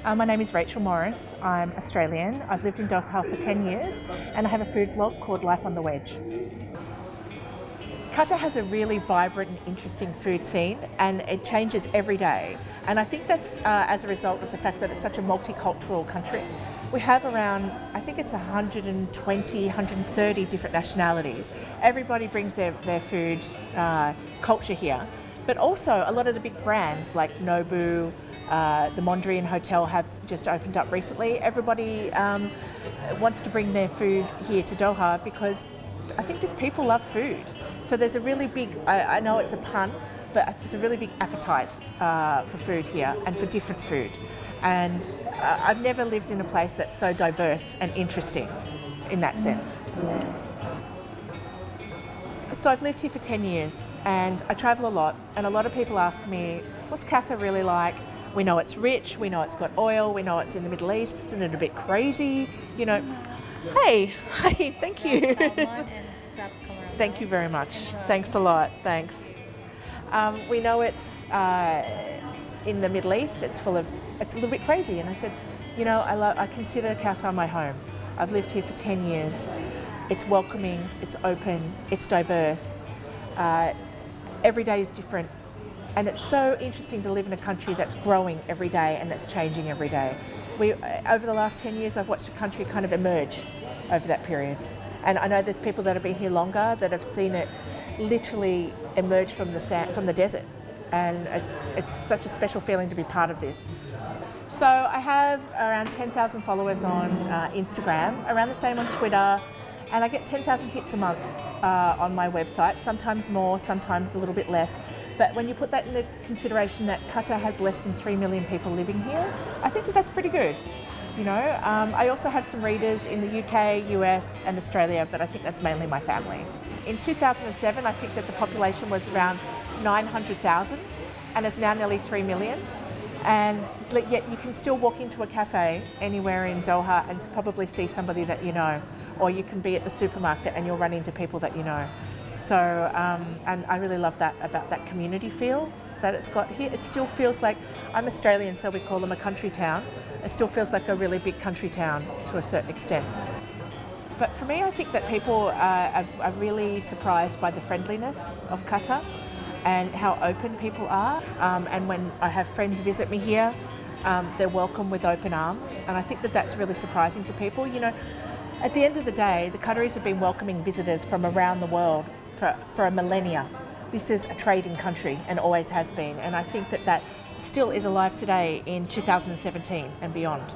My name is Rachel Morris. I'm Australian. I've lived in Doha for 10 years and I have a food blog called Life on the Wedge. Qatar has a really vibrant and interesting food scene and it changes every day. And I think that's as a result of the fact that it's such a multicultural country. We have around, I think it's 120, 130 different nationalities. Everybody brings their food culture here. But also a lot of the big brands like Nobu, the Mondrian Hotel have just opened up recently. Everybody wants to bring their food here to Doha because I think just people love food. So there's a really big, I know it's a pun, but it's a really big appetite for food here and for different food. And I've never lived in a place that's so diverse and interesting in that sense. So I've lived here for 10 years and I travel a lot, and a lot of people ask me, what's Qatar really like? We know it's rich, we know it's got oil, we know it's in the Middle East, isn't it a bit crazy? You know, hey, thank you. Thank you very much. Thanks a lot, thanks. We know it's in the Middle East, it's a little bit crazy. And I said, you know, I consider Qatar my home. I've lived here for 10 years. It's welcoming, it's open, it's diverse. Every day is different. And it's so interesting to live in a country that's growing every day and that's changing every day. Over the last 10 years, I've watched a country kind of emerge over that period. And I know there's people that have been here longer that have seen it literally emerge from the desert. And it's such a special feeling to be part of this. So I have around 10,000 followers on Instagram, around the same on Twitter, and I get 10,000 hits a month on my website, sometimes more, sometimes a little bit less. But when you put that into consideration that Qatar has less than 3 million people living here, I think that's pretty good. You know, I also have some readers in the UK, US and Australia, but I think that's mainly my family. In 2007, I think that the population was around 900,000 and it's now nearly 3 million. And yet you can still walk into a cafe anywhere in Doha and probably see somebody that you know. Or you can be at the supermarket and you'll run into people that you know. So, and I really love that about that community feel that it's got here. It still feels like, I'm Australian, so we call them a country town. It still feels like a really big country town to a certain extent. But for me, I think that people are really surprised by the friendliness of Qatar and how open people are. And when I have friends visit me here, they're welcome with open arms. And I think that that's really surprising to people. You know, at the end of the day, the Qataris have been welcoming visitors from around the world for a millennia. This is a trading country and always has been. And I think that that still is alive today in 2017 and beyond.